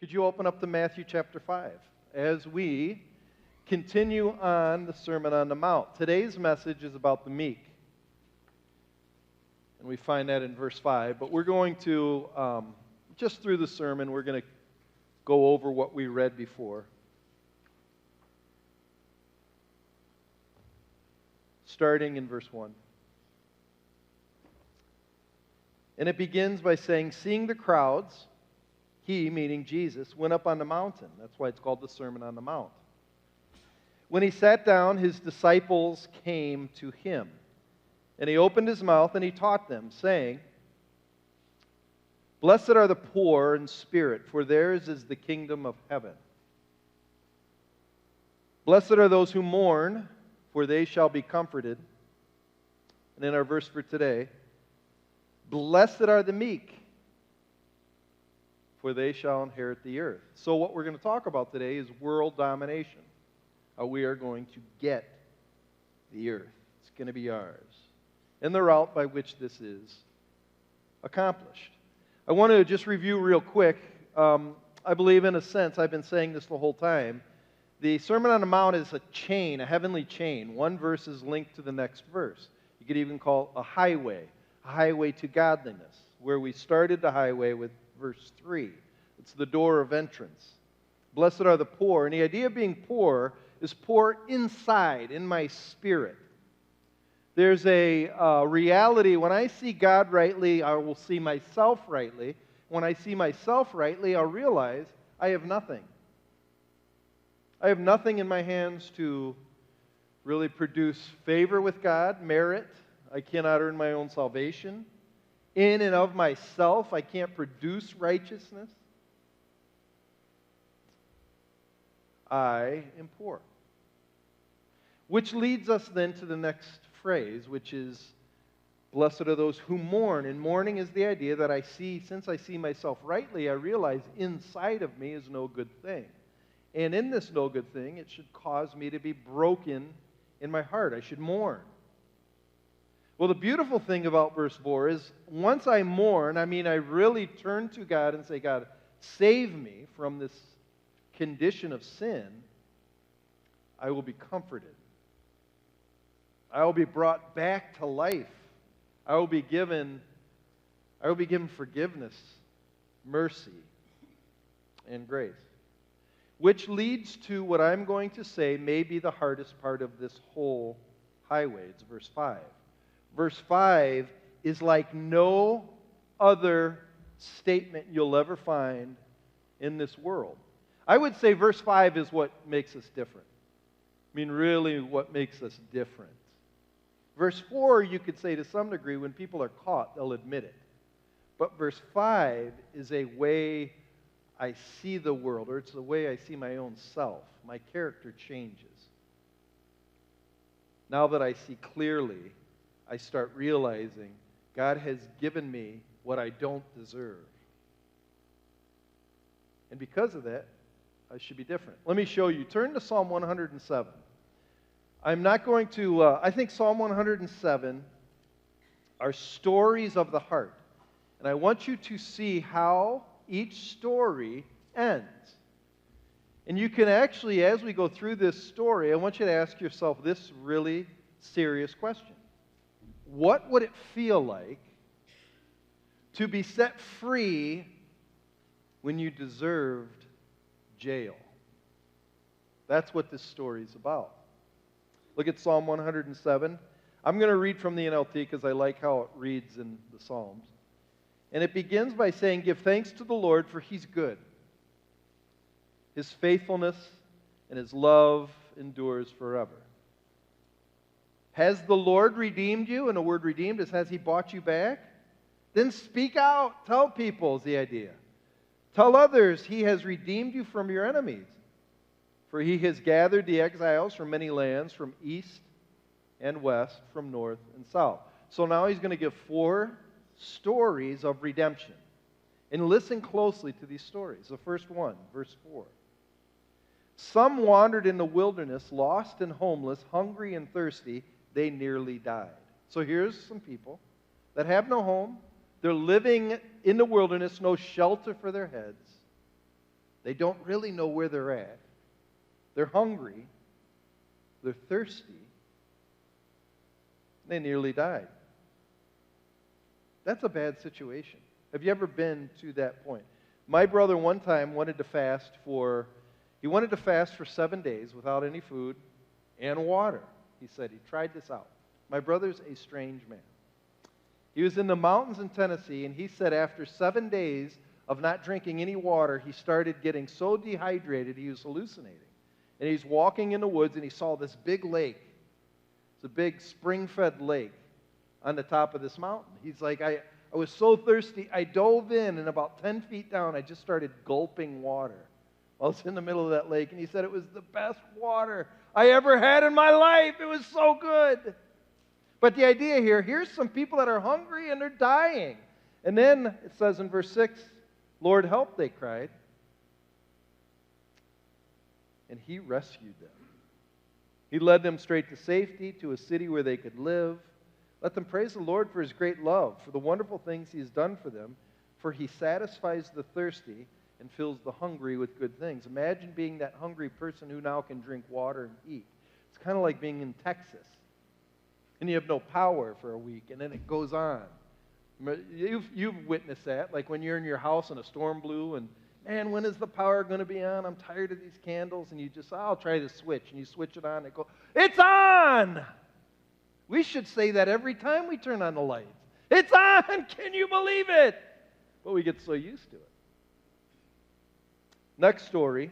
Could you open up to Matthew chapter 5 as we continue on the Sermon on the Mount? Today's message is about the meek. And we find that in verse 5. But we're going to, just through the sermon, we're going to go over what we read before. Starting in verse 1. And it begins by saying, seeing the crowds, he, meaning Jesus, went up on the mountain. That's why it's called the Sermon on the Mount. When he sat down, his disciples came to him. And he opened his mouth and he taught them, saying, Blessed are the poor in spirit, for theirs is the kingdom of heaven. Blessed are those who mourn, for they shall be comforted. And in our verse for today, Blessed are the meek, for they shall inherit the earth. So what we're going to talk about today is world domination. How we are going to get the earth. It's going to be ours. And the route by which this is accomplished. I want to just review real quick. I believe in a sense, I've been saying this the whole time, the Sermon on the Mount is a chain, a heavenly chain. One verse is linked to the next verse. You could even call it a highway to godliness, where we started the highway with verse 3. It's the door of entrance. Blessed are the poor. And the idea of being poor is poor inside, in my spirit. There's a reality, when I see God rightly, I will see myself rightly. When I see myself rightly, I'll realize I have nothing. I have nothing in my hands to really produce favor with God, merit. I cannot earn my own salvation. In and of myself, I can't produce righteousness. I am poor. Which leads us then to the next phrase, which is, Blessed are those who mourn. And mourning is the idea that since I see myself rightly, I realize inside of me is no good thing. And in this no good thing, it should cause me to be broken in my heart. I should mourn. Well, the beautiful thing about verse 4 is, once I mourn, I really turn to God and say, God, save me from this condition of sin, I will be comforted. I will be brought back to life. I will be given forgiveness, mercy, and grace. Which leads to what I'm going to say may be the hardest part of this whole highway. It's verse 5. Verse 5 is like no other statement you'll ever find in this world. I would say verse 5 is what makes us different. Really what makes us different. Verse 4, you could say to some degree, when people are caught, they'll admit it. But verse 5 is a way I see the world, or it's the way I see my own self. My character changes. Now that I see clearly, I start realizing God has given me what I don't deserve. And because of that, I should be different. Let me show you. Turn to Psalm 107. I'm not going to, I think Psalm 107 are stories of the heart. And I want you to see how each story ends. And you can actually, as we go through this story, I want you to ask yourself this really serious question. What would it feel like to be set free when you deserved jail? That's what this story is about. Look at Psalm 107. I'm going to read from the NLT because I like how it reads in the Psalms. And it begins by saying, Give thanks to the Lord, for He's good. His faithfulness and His love endures forever. Has the Lord redeemed you? And the word redeemed is, has He bought you back? Then speak out. Tell people is the idea. Tell others He has redeemed you from your enemies. For He has gathered the exiles from many lands, from east and west, from north and south. So now He's going to give 4 stories of redemption. And listen closely to these stories. The first one, verse 4. Some wandered in the wilderness, lost and homeless, hungry and thirsty. They nearly died. So here's some people that have no home. They're living in the wilderness, no shelter for their heads. They don't really know where they're at. They're hungry. They're thirsty. They nearly died. That's a bad situation. Have you ever been to that point? My brother one time wanted to fast for 7 days without any food and water. He said he tried this out. My brother's a strange man. He was in the mountains in Tennessee, and he said after 7 days of not drinking any water, he started getting so dehydrated he was hallucinating. And he's walking in the woods, and he saw this big lake. It's a big spring-fed lake on the top of this mountain. He's like, I was so thirsty, I dove in, and about 10 feet down, I just started gulping water. I was in the middle of that lake, and he said it was the best water I ever had in my life. It was so good. But the idea here, here's some people that are hungry and they're dying. And then it says in verse 6, Lord, help, they cried. And he rescued them. He led them straight to safety, to a city where they could live. Let them praise the Lord for his great love, for the wonderful things he has done for them, for he satisfies the thirsty and fills the hungry with good things. Imagine being that hungry person who now can drink water and eat. It's kind of like being in Texas, and you have no power for a week, and then it goes on. You've witnessed that, like when you're in your house and a storm blew, and man, when is the power going to be on? I'm tired of these candles, and you just, I'll try the switch, and you switch it on, and it goes, it's on! We should say that every time we turn on the lights. It's on! Can you believe it? But we get so used to it. Next story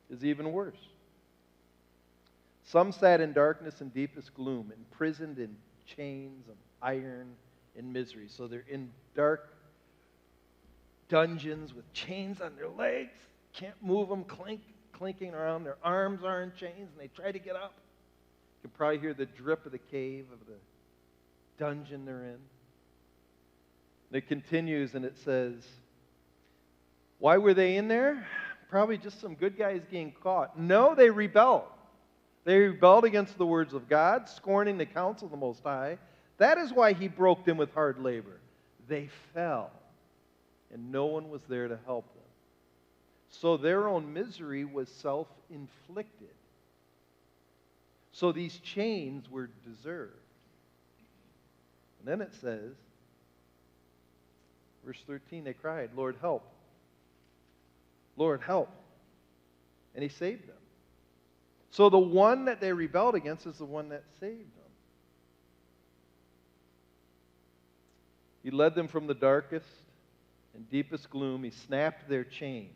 is even worse. Some sat in darkness and deepest gloom, imprisoned in chains of iron and misery. So they're in dark dungeons with chains on their legs, can't move them, clinking around. Their arms are in chains, and they try to get up. You can probably hear the drip of the cave of the dungeon they're in. And it continues, and it says, why were they in there? Probably just some good guys getting caught. No, they rebelled. They rebelled against the words of God, scorning the counsel of the Most High. That is why he broke them with hard labor. They fell, and no one was there to help them. So their own misery was self-inflicted. So these chains were deserved. And then it says, verse 13, they cried, Lord, help. Lord, help. And he saved them. So the one that they rebelled against is the one that saved them. He led them from the darkest and deepest gloom. He snapped their chains.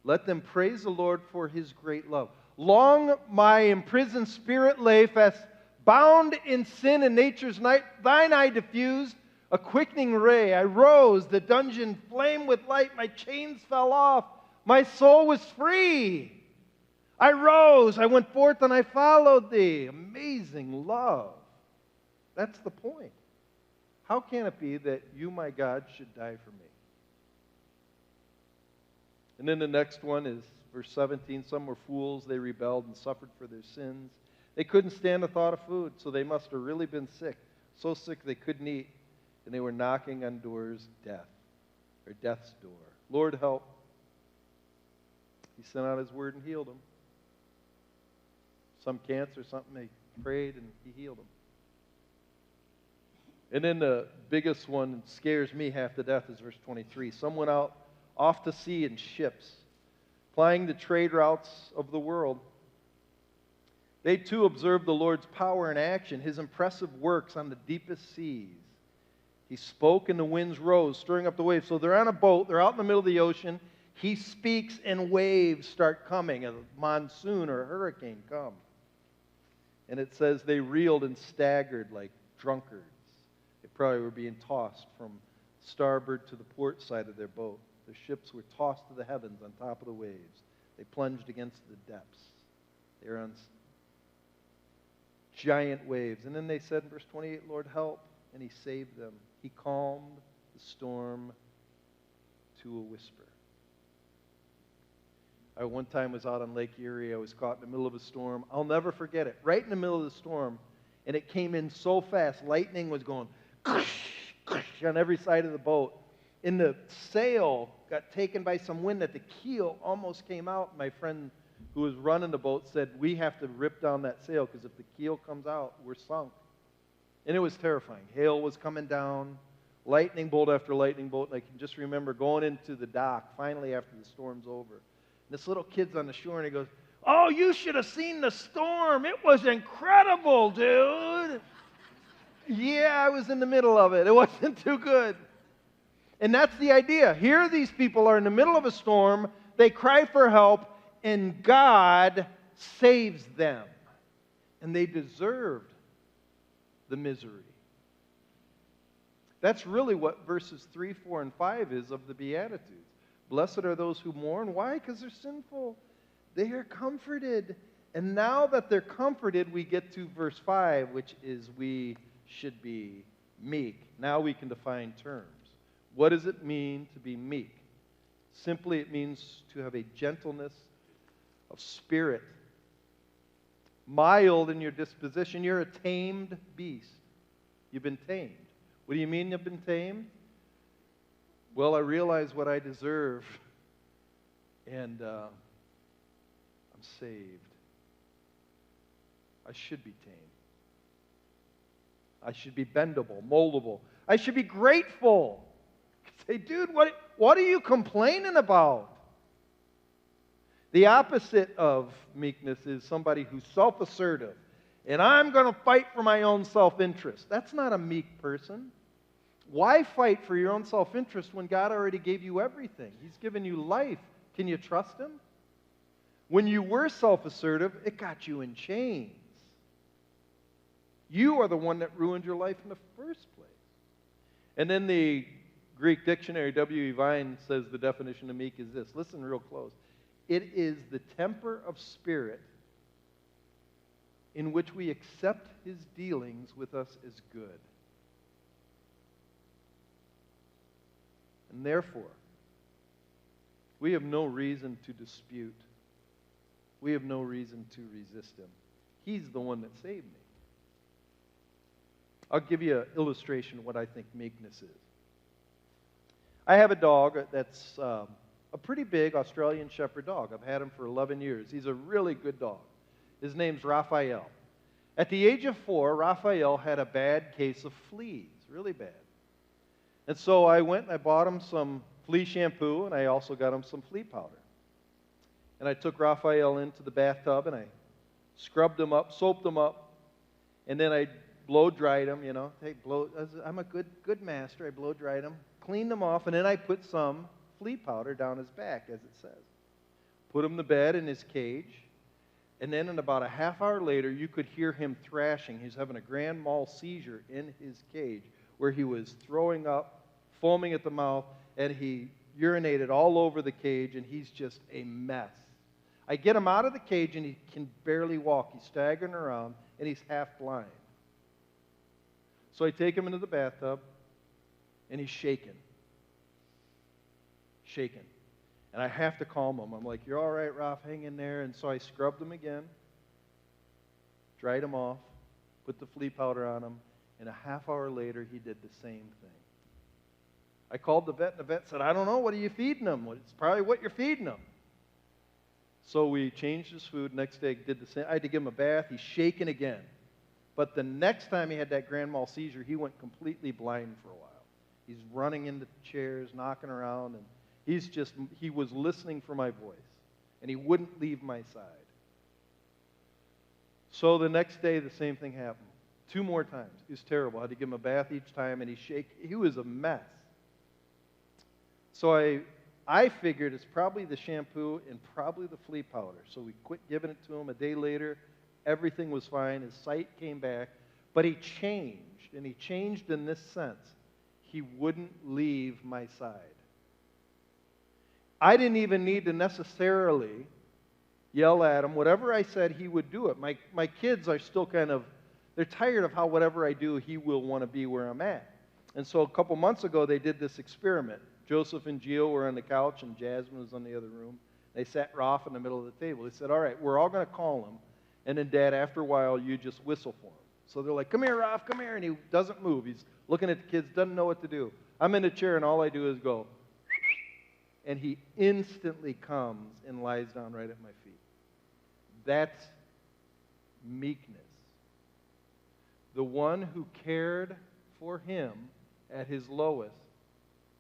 Let them praise the Lord for his great love. Long my imprisoned spirit lay fast, bound in sin and nature's night. Thine eye diffused a quickening ray. I rose, the dungeon flamed with light. My chains fell off. My soul was free. I rose, I went forth, and I followed thee. Amazing love. That's the point. How can it be that you, my God, should die for me? And then the next one is verse 17. Some were fools, they rebelled and suffered for their sins. They couldn't stand the thought of food, so they must have really been sick. So sick they couldn't eat, and they were knocking on death's door. Lord, help. He sent out his word and healed them. Some cancer, something, they prayed and he healed them. And then the biggest one that scares me half to death is verse 23. Some went out off to sea in ships, plying the trade routes of the world. They too observed the Lord's power in action, his impressive works on the deepest seas. He spoke and the winds rose, stirring up the waves. So they're on a boat, they're out in the middle of the ocean. He speaks and waves start coming. A monsoon or a hurricane come. And it says they reeled and staggered like drunkards. They probably were being tossed from starboard to the port side of their boat. Their ships were tossed to the heavens on top of the waves. They plunged against the depths. They were on giant waves. And then they said in verse 28, Lord, help. And he saved them. He calmed the storm to a whisper. I one time was out on Lake Erie. I was caught in the middle of a storm. I'll never forget it. Right in the middle of the storm, and it came in so fast. Lightning was going on every side of the boat. And the sail got taken by some wind that the keel almost came out. My friend who was running the boat said, we have to rip down that sail because if the keel comes out, we're sunk. And it was terrifying. Hail was coming down, lightning bolt after lightning bolt. And I can just remember going into the dock finally after the storm's over. And this little kid's on the shore and he goes, oh, you should have seen the storm. It was incredible, dude. Yeah, I was in the middle of it. It wasn't too good. And that's the idea. Here these people are in the middle of a storm. They cry for help, and God saves them. And they deserved the misery. That's really what verses 3, 4, and 5 is of the Beatitudes. Blessed are those who mourn. Why? Because they're sinful. They are comforted. And now that they're comforted, we get to verse 5, which is we should be meek. Now we can define terms. What does it mean to be meek? Simply, it means to have a gentleness of spirit. Mild in your disposition. You're a tamed beast. You've been tamed. What do you mean you've been tamed? Well, I realize what I deserve, and I'm saved. I should be tamed. I should be bendable, moldable. I should be grateful. Say, dude, what are you complaining about? The opposite of meekness is somebody who's self-assertive. And I'm going to fight for my own self-interest. That's not a meek person. Why fight for your own self-interest when God already gave you everything? He's given you life. Can you trust Him? When you were self-assertive, it got you in chains. You are the one that ruined your life in the first place. And then the Greek dictionary, W.E. Vine, says the definition of meek is this. Listen real close. It is the temper of spirit in which we accept His dealings with us as good. And therefore, we have no reason to dispute. We have no reason to resist Him. He's the one that saved me. I'll give you an illustration of what I think meekness is. I have a dog that's a pretty big Australian Shepherd dog. I've had him for 11 years. He's a really good dog. His name's Raphael. At the age of 4, Raphael had a bad case of fleas, really bad. And so I went and I bought him some flea shampoo, and I also got him some flea powder. And I took Raphael into the bathtub, and I scrubbed him up, soaped him up, and then I blow-dried him, I'm a good master. I blow-dried him, cleaned him off, and then I put some flea powder down his back, as it says. Put him to bed in his cage, and then in about a half hour later, you could hear him thrashing. He's having a grand mal seizure in his cage, where he was throwing up, foaming at the mouth, and he urinated all over the cage, and he's just a mess. I get him out of the cage, and he can barely walk. He's staggering around, and he's half blind. So I take him into the bathtub, and he's shaking. Shaking. And I have to calm him. I'm like, you're all right, Raph, hang in there. And so I scrubbed him again, dried him off, put the flea powder on him, and a half hour later, he did the same thing. I called the vet, and the vet said, I don't know, what are you feeding him? Well, it's probably what you're feeding him. So we changed his food. Next day, did the same. I had to give him a bath. He's shaking again. But the next time he had that grand mal seizure, he went completely blind for a while. He's running into chairs, knocking around, and he was listening for my voice, and he wouldn't leave my side. So the next day, the same thing happened. 2 more times. It was terrible. I had to give him a bath each time, and he was a mess. So I figured it's probably the shampoo and probably the flea powder. So we quit giving it to him. A day later, everything was fine. His sight came back. But he changed, and he changed in this sense. He wouldn't leave my side. I didn't even need to necessarily yell at him. Whatever I said, he would do it. My kids are still they're tired of how whatever I do, he will want to be where I'm at. And so a couple months ago, they did this experiment. Joseph and Gio were on the couch, and Jasmine was in the other room. They sat Rolf in the middle of the table. They said, all right, we're all going to call him, and then, Dad, after a while, you just whistle for him. So they're like, come here, Rolf, come here. And he doesn't move. He's looking at the kids, doesn't know what to do. I'm in the chair, and all I do is go, and he instantly comes and lies down right at my feet. That's meekness. The one who cared for him at his lowest,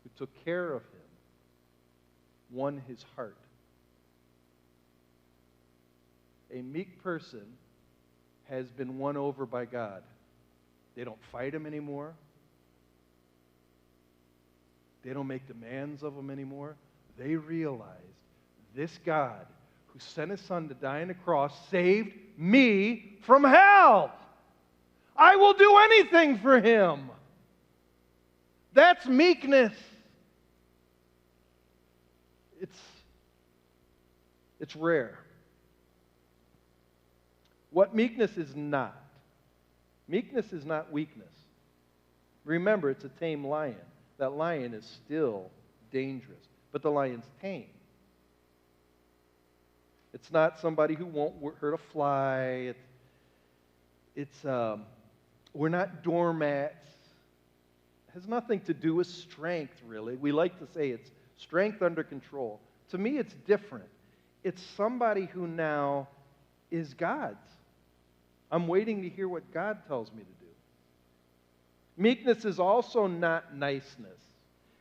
who took care of him, won his heart. A meek person has been won over by God. They don't fight him anymore. They don't make demands of him anymore. They realize this God who sent his son to die on the cross saved me from hell. I will do anything for him. That's meekness. It's rare. What meekness is not. Meekness is not weakness. Remember, it's a tame lion. That lion is still dangerous, but the lion's tame. It's not somebody who won't hurt a fly. We're not doormats. It has nothing to do with strength, really. We like to say it's strength under control. To me, it's different. It's somebody who now is God's. I'm waiting to hear what God tells me to do. Meekness is also not niceness.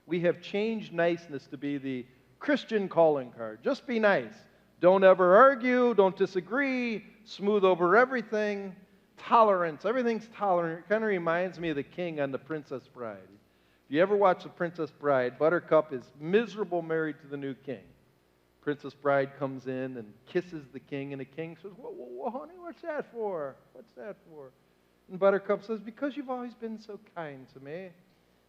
We have changed niceness to be the Christian calling card. Just be nice. Don't ever argue. Don't disagree. Smooth over everything. Tolerance. Everything's tolerant. It kind of reminds me of the king on The Princess Bride. If you ever watch The Princess Bride, Buttercup is miserable married to the new king. Princess Bride comes in and kisses the king, and the king says, whoa, honey, what's that for? What's that for? And Buttercup says, because you've always been so kind to me,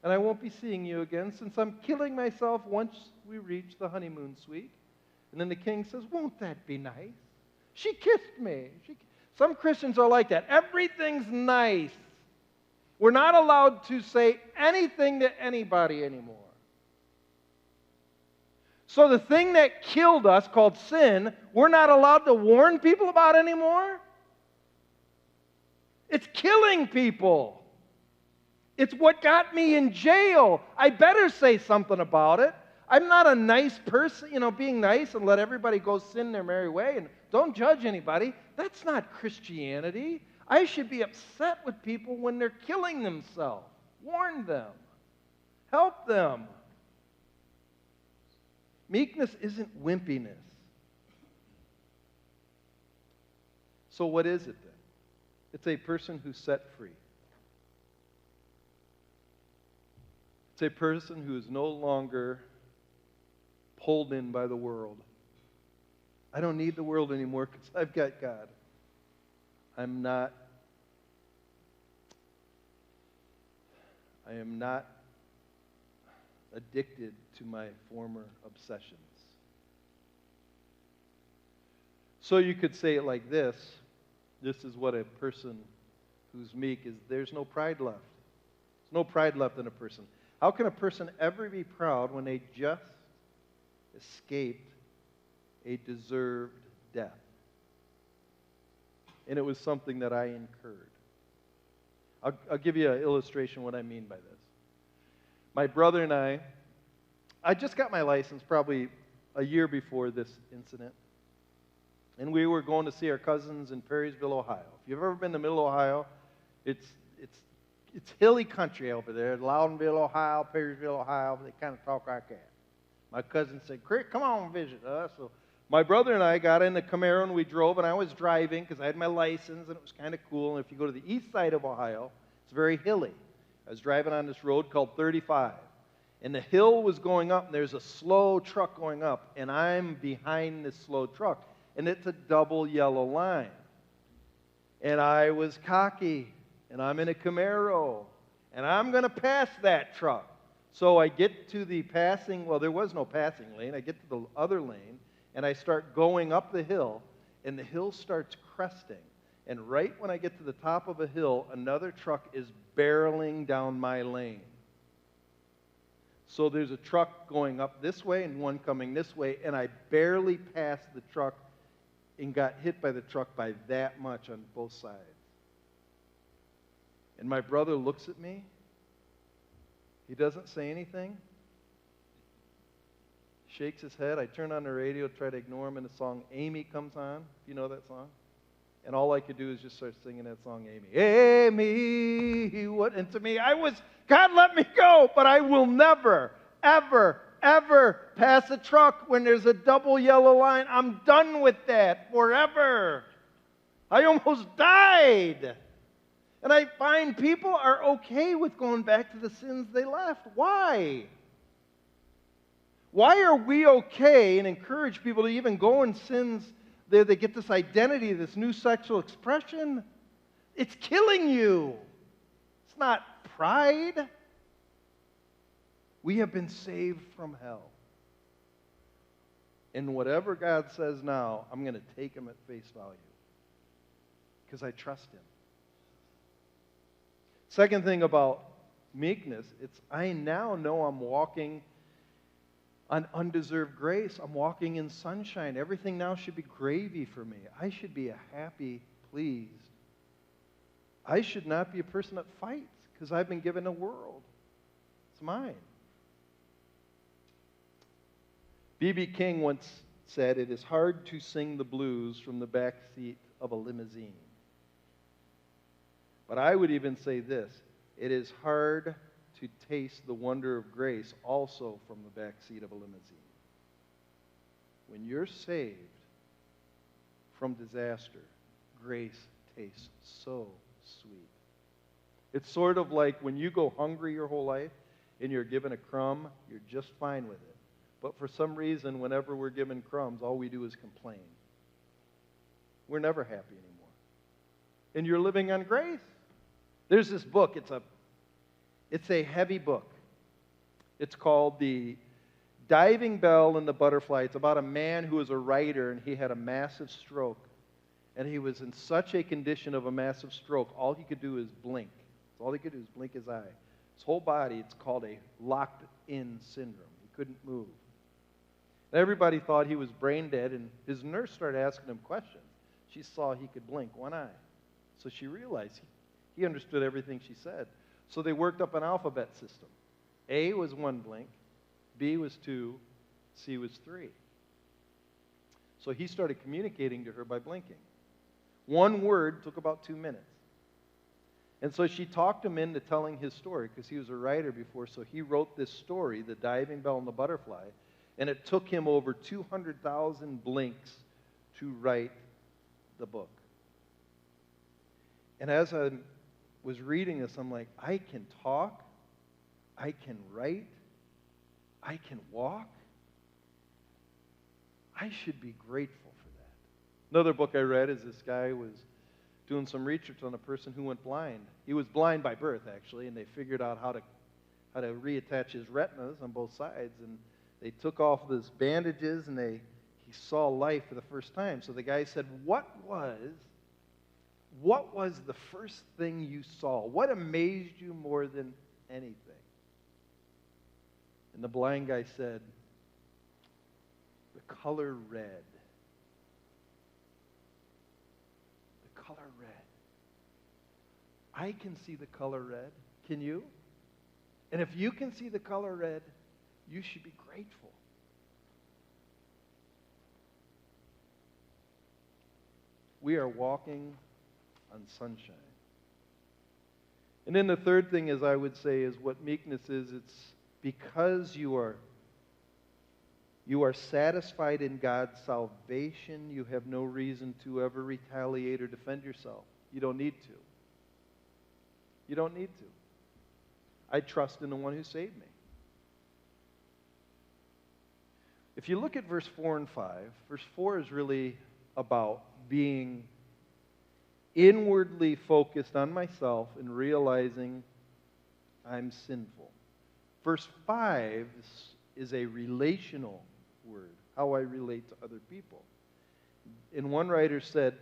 and I won't be seeing you again since I'm killing myself once we reach the honeymoon suite. And then the king says, won't that be nice? She kissed me. Some Christians are like that. Everything's nice. We're not allowed to say anything to anybody anymore. So the thing that killed us, called sin, we're not allowed to warn people about anymore? It's killing people. It's what got me in jail. I better say something about it. I'm not a nice person, being nice and let everybody go sin their merry way and don't judge anybody. That's not Christianity. I should be upset with people when they're killing themselves. Warn them. Help them. Meekness isn't wimpiness. So what is it then? It's a person who's set free. It's a person who is no longer pulled in by the world. I don't need the world anymore because I've got God. I am not addicted to my former obsessions. So you could say it like this. This is what a person who's meek is. There's no pride left. There's no pride left in a person. How can a person ever be proud when they just escaped a deserved death? And it was something that I incurred. I'll give you an illustration of what I mean by this. My brother and I just got my license probably a year before this incident. And we were going to see our cousins in Perrysville, Ohio. If you've ever been to Middle Ohio, it's hilly country over there. Loudonville, Ohio, Perrysville, Ohio. They kind of talk like that. My cousin said, Crick, come on, visit us. So my brother and I got in the Camaro and we drove, and I was driving because I had my license and it was kind of cool. And if you go to the east side of Ohio, it's very hilly. I was driving on this road called 35. And the hill was going up, and there's a slow truck going up, and I'm behind this slow truck. And it's a double yellow line. And I was cocky, and I'm in a Camaro, and I'm going to pass that truck. So I get to the passing, well, there was no passing lane. I get to the other lane, and I start going up the hill, and the hill starts cresting. And right when I get to the top of a hill, another truck is barreling down my lane. So there's a truck going up this way and one coming this way, and I barely passed the truck and got hit by the truck by that much on both sides. And my brother looks at me. He doesn't say anything. shakes his head. I turn on the radio, try to ignore him, and the song Amy comes on. You know that song? And all I could do is just start singing that song, Amy. Amy, what? And to me, God let me go, but I will never, ever, ever pass a truck when there's a double yellow line. I'm done with that forever. I almost died. And I find people are okay with going back to the sins they left. Why? Why are we okay and encourage people to even go in sins there? They get this identity, this new sexual expression. It's killing you. It's not pride. We have been saved from hell. And whatever God says now, I'm going to take him at face value because I trust him. Second thing about meekness, it's I now know I'm walking on undeserved grace. I'm walking in sunshine. Everything now should be gravy for me. I should be a happy, pleased. I should not be a person that fights because I've been given a world. It's mine. B.B. King once said, "It is hard to sing the blues from the back seat of a limousine." But I would even say this, it is hard to taste the wonder of grace also from the back seat of a limousine. When you're saved from disaster, grace tastes so sweet. It's sort of like when you go hungry your whole life and you're given a crumb, you're just fine with it. But for some reason, whenever we're given crumbs, all we do is complain. We're never happy anymore. And you're living on grace. There's this book. It's a heavy book. It's called The Diving Bell and the Butterfly. It's about a man who was a writer, and he had a massive stroke. And he was in such a condition of a massive stroke, all he could do is blink. All he could do is blink his eye. His whole body, it's called a locked-in syndrome. He couldn't move. And everybody thought he was brain dead, and his nurse started asking him questions. She saw he could blink one eye. So she realized he understood everything she said. So they worked up an alphabet system. A was 1 blink, B was 2, C was 3. So he started communicating to her by blinking. 1 word took about 2 minutes. And so she talked him into telling his story because he was a writer before. So he wrote this story, The Diving Bell and the Butterfly, and it took him over 200,000 blinks to write the book. And as I was reading this, I'm like, I can talk, I can write, I can walk. I should be grateful for that. Another book I read is this guy was doing some research on a person who went blind. He was blind by birth, actually, and they figured out how to reattach his retinas on both sides, and they took off those bandages, and he saw life for the first time. So the guy said, what was the first thing you saw? What amazed you more than anything? And the blind guy said, the color red. The color red. I can see the color red. Can you? And if you can see the color red, you should be grateful. We are walking on sunshine. And then the third thing, as I would say, is what meekness is. It's because you are satisfied in God's salvation, you have no reason to ever retaliate or defend yourself. You don't need to. You don't need to. I trust in the one who saved me. If you look at verse 4 and 5, verse 4 is really about being inwardly focused on myself and realizing I'm sinful. Verse 5 is a relational word, how I relate to other people. And one writer said,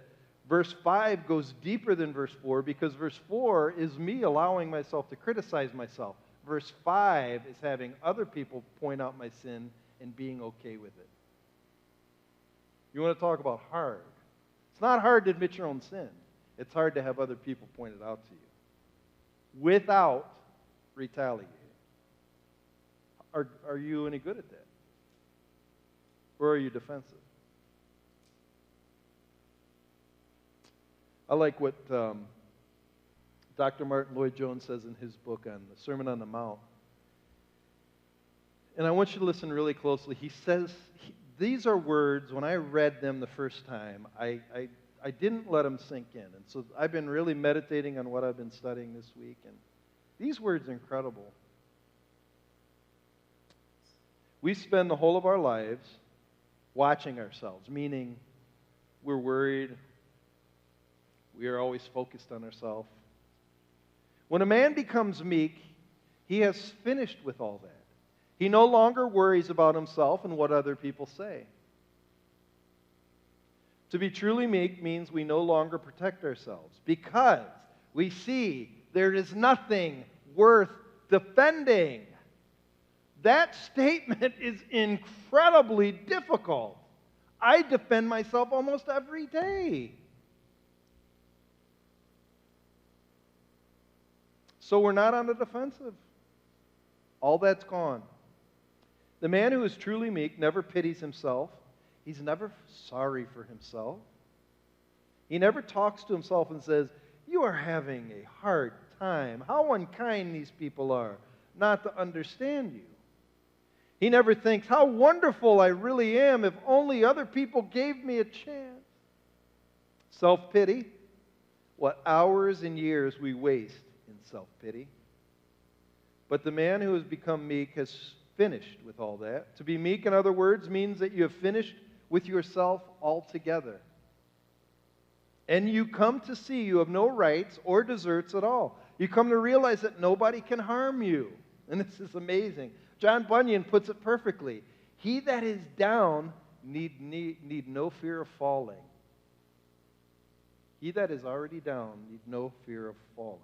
verse 5 goes deeper than verse 4 because verse 4 is me allowing myself to criticize myself. Verse 5 is having other people point out my sin and being okay with it. You want to talk about hard? It's not hard to admit your own sin. It's hard to have other people point it out to you without retaliating. Are you any good at that? Or are you defensive? I like what Dr. Martin Lloyd-Jones says in his book on the Sermon on the Mount. And I want you to listen really closely. He says, these are words, when I read them the first time, I didn't let them sink in. And so I've been really meditating on what I've been studying this week. And these words are incredible. We spend the whole of our lives watching ourselves, meaning we're worried. We are always focused on ourselves. When a man becomes meek, he has finished with all that. He no longer worries about himself and what other people say. To be truly meek means we no longer protect ourselves because we see there is nothing worth defending. That statement is incredibly difficult. I defend myself almost every day. So we're not on the defensive. All that's gone. The man who is truly meek never pities himself. He's never sorry for himself. He never talks to himself and says, "You are having a hard time. How unkind these people are not to understand you." He never thinks, "How wonderful I really am if only other people gave me a chance." Self-pity, what hours and years we waste in self-pity. But the man who has become meek has finished with all that. To be meek, in other words, means that you have finished with yourself altogether. And you come to see you have no rights or deserts at all. You come to realize that nobody can harm you. And this is amazing. John Bunyan puts it perfectly. He that is down need no fear of falling. He that is already down need no fear of falling.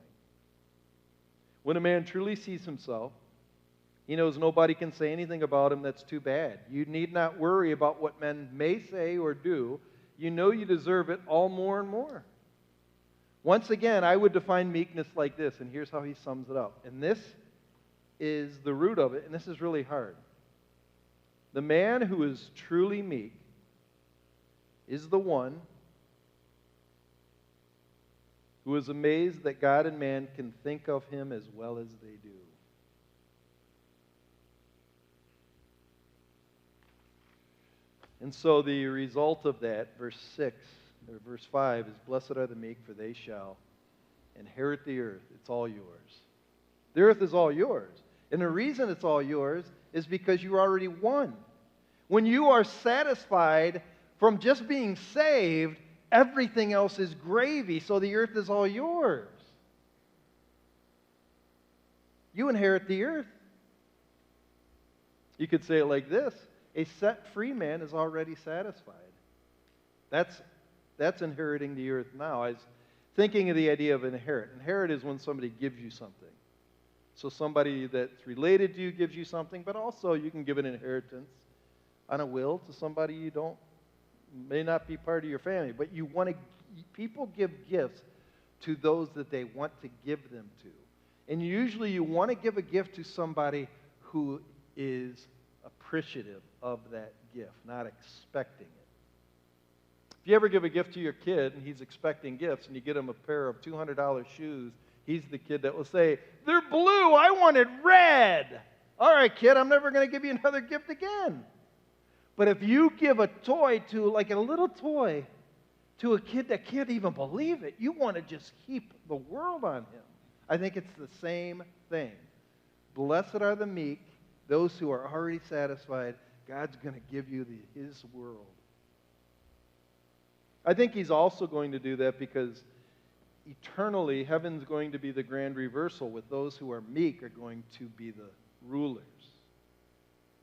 When a man truly sees himself, he knows nobody can say anything about him that's too bad. You need not worry about what men may say or do. You know you deserve it all more and more. Once again, I would define meekness like this, and here's how he sums it up. And this is the root of it, and this is really hard. The man who is truly meek is the one who is amazed that God and man can think of him as well as they do. And so the result of that, verse 6, or verse 5, is blessed are the meek, for they shall inherit the earth. It's all yours. The earth is all yours. And the reason it's all yours is because you already won. When you are satisfied from just being saved, everything else is gravy, so the earth is all yours. You inherit the earth. You could say it like this: a set-free man is already satisfied. That's inheriting the earth now. I was thinking of the idea of inherit. Inherit is when somebody gives you something. So somebody that's related to you gives you something, but also you can give an inheritance on a will to somebody you don't, may not be part of your family, but you want to. People give gifts to those that they want to give them to, and usually you want to give a gift to somebody who is appreciative of that gift, not expecting it. If you ever give a gift to your kid and he's expecting gifts, and you get him a pair of $200 shoes, he's the kid that will say, "They're blue, I wanted red." All right, kid, I'm never going to give you another gift again. But if you give a toy to, like a little toy, to a kid that can't even believe it, you want to just heap the world on him. I think it's the same thing. Blessed are the meek, those who are already satisfied. God's going to give you His world. I think He's also going to do that because eternally, heaven's going to be the grand reversal, with those who are meek are going to be the rulers.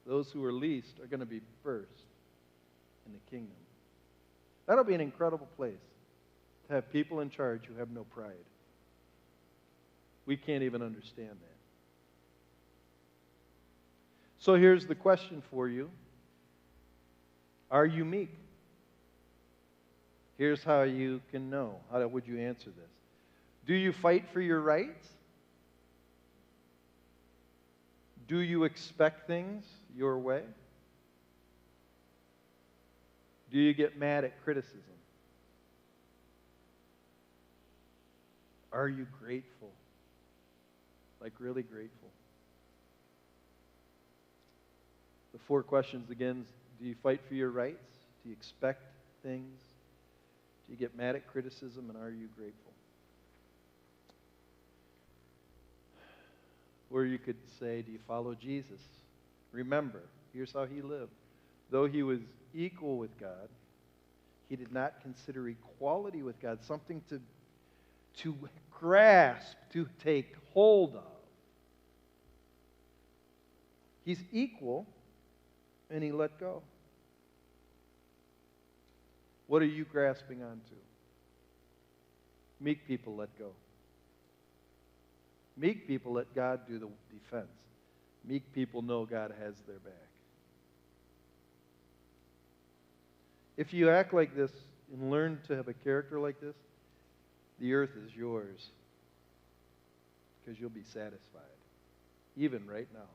Those who are least are going to be first in the kingdom. That'll be an incredible place to have people in charge who have no pride. We can't even understand that. So here's the question for you. Are you meek? Here's how you can know. How would you answer this? Do you fight for your rights? Do you expect things your way? Do you get mad at criticism? Are you grateful? Like really grateful? The 4 questions again: do you fight for your rights? Do you expect things? Do you get mad at criticism? And are you grateful? Or you could say, do you follow Jesus? Remember, here's how he lived. Though he was equal with God, he did not consider equality with God something to grasp, to take hold of. He's equal, and he let go. What are you grasping onto? Meek people let go. Meek people let God do the defense. Meek people know God has their back. If you act like this and learn to have a character like this, the earth is yours because you'll be satisfied, even right now.